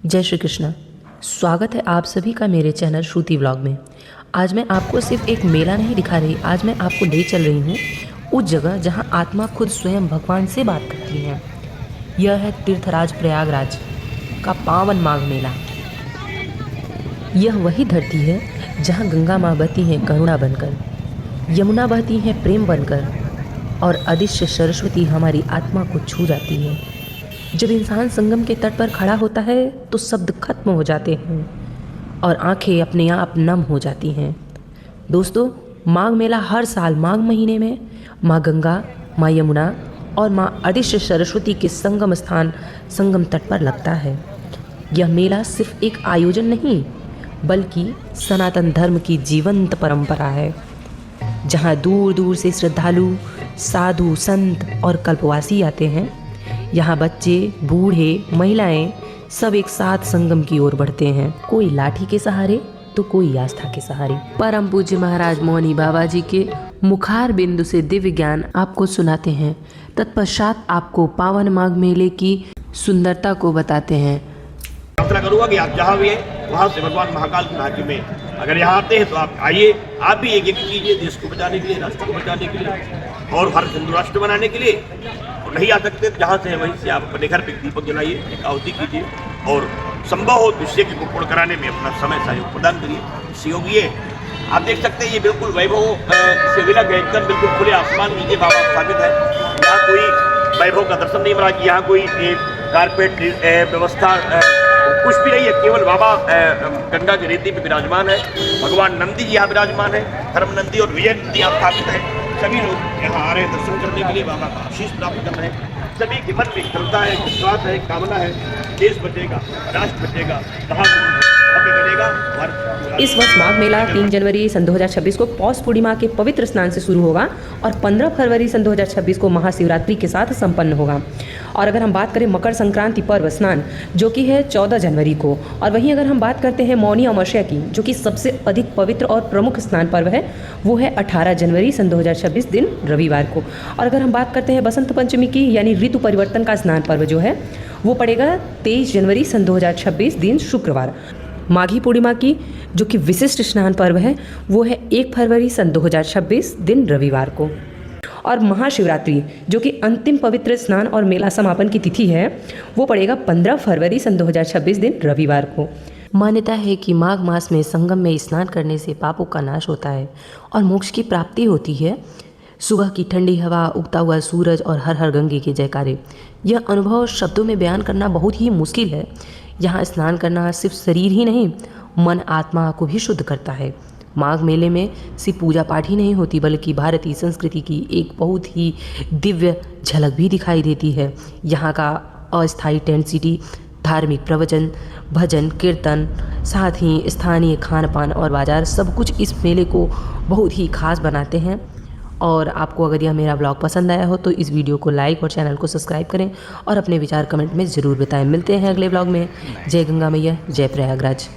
जय श्री कृष्ण। स्वागत है आप सभी का मेरे चैनल श्रुति व्लॉग में। आज मैं आपको सिर्फ एक मेला नहीं दिखा रही, आज मैं आपको ले चल रही हूँ उस जगह जहाँ आत्मा खुद स्वयं भगवान से बात करती है। यह है तीर्थराज प्रयागराज का पावन माघ मेला। यह वही धरती है जहाँ गंगा माँ बहती हैं करुणा बनकर, यमुना बहती हैं प्रेम बनकर और अदृश्य सरस्वती हमारी आत्मा को छू जाती है। जब इंसान संगम के तट पर खड़ा होता है तो शब्द खत्म हो जाते हैं और आंखें अपने आप नम हो जाती हैं। दोस्तों, माघ मेला हर साल माघ महीने में माँ गंगा, माँ यमुना और माँ अदृश्य सरस्वती के संगम स्थान संगम तट पर लगता है। यह मेला सिर्फ एक आयोजन नहीं बल्कि सनातन धर्म की जीवंत परंपरा है, जहाँ दूर दूर से श्रद्धालु, साधु, संत और कल्पवासी आते हैं। यहाँ बच्चे, बूढ़े, महिलाएं सब एक साथ संगम की ओर बढ़ते हैं, कोई लाठी के सहारे तो कोई आस्था के सहारे। परम पूज्य महाराज मौनी बाबा जी के मुखार बिंदु से दिव्य ज्ञान आपको सुनाते हैं। तत्पश्चात आपको पावन माघ मेले की सुंदरता को बताते हैं। प्रार्थना करूँगा कि आप जहाँ भी हैं वहाँ से भगवान महाकाल की भाग्य में अगर यहाँ आते हैं तो आप आइए, आप भी एक कीजिए देश को बचाने के लिए, राष्ट्र को बचाने के लिए और भारत हिंदू राष्ट्र बनाने के लिए। और नहीं आ सकते जहाँ से है वहीं से आप अपने घर पे दीपक जलाइए, एक आहुति कीजिए और संभव हो विषय को पूर्ण कराने में अपना समय सहयोग प्रदान करिए। सहयोग ये आप देख सकते हैं, ये बिल्कुल वैभव से विलग है, एकदम बिल्कुल खुले आसमान नीचे बाबा स्थापित है। यहाँ कोई वैभव का दर्शन नहीं मिला, यहाँ कोई कारपेट व्यवस्था कुछ भी नहीं है, केवल बाबा गंगा की रेती पे विराजमान है। भगवान नंदी जी यहाँ विराजमान है, धर्म नंदी और विजय नंदी यहाँ स्थापित है। सभी लोग यहाँ आ रहे हैं दर्शन करने के लिए, बाबा का आशीष प्राप्त कर रहे हैं। सभी के मन में क्षमता है, विश्वास है, कामना है, देश बचेगा, राष्ट्र बचेगा, बनेगा। इस वर्ष माघ मेला 3 जनवरी सन 2026 को पौष पूर्णिमा के पवित्र स्नान से शुरू होगा और 15 फरवरी सन 2026 को महाशिवरात्रि के साथ संपन्न होगा। और अगर हम बात करें मकर संक्रांति पर्व स्नान जो कि है 14 जनवरी को, और वहीं अगर हम बात करते हैं मौनी अमावस्या की जो कि सबसे अधिक पवित्र और प्रमुख स्नान पर्व है, वो है 18 जनवरी सन 2026 दिन रविवार को। और अगर हम बात करते हैं बसंत पंचमी की यानी ऋतु परिवर्तन का स्नान पर्व जो है वो पड़ेगा 23 जनवरी सन 2026 दिन शुक्रवार। माघी पूर्णिमा की जो कि विशिष्ट स्नान पर्व है वो है 1 फरवरी सन 2026 दिन रविवार को। और महाशिवरात्रि जो कि अंतिम पवित्र स्नान और मेला समापन की तिथि है वो पड़ेगा 15 फरवरी सन 2026 दिन रविवार को। मान्यता है कि माघ मास में संगम में स्नान करने से पापों का नाश होता है और मोक्ष की प्राप्ति होती है। सुबह की ठंडी हवा, उगता हुआ सूरज और हर हर गंगे के जयकारे, यह अनुभव शब्दों में बयान करना बहुत ही मुश्किल है। यहाँ स्नान करना सिर्फ शरीर ही नहीं, मन आत्मा को भी शुद्ध करता है। माघ मेले में सिर्फ पूजा पाठ ही नहीं होती बल्कि भारतीय संस्कृति की एक बहुत ही दिव्य झलक भी दिखाई देती है। यहाँ का अस्थायी टेंट सिटी, धार्मिक प्रवचन, भजन, कीर्तन, साथ ही स्थानीय खान पान और बाज़ार सब कुछ इस मेले को बहुत ही खास बनाते हैं। और आपको अगर यह मेरा ब्लॉग पसंद आया हो तो इस वीडियो को लाइक और चैनल को सब्सक्राइब करें और अपने विचार कमेंट में ज़रूर बताएं। मिलते हैं अगले ब्लॉग में। जय गंगा मैया, जय प्रयागराज।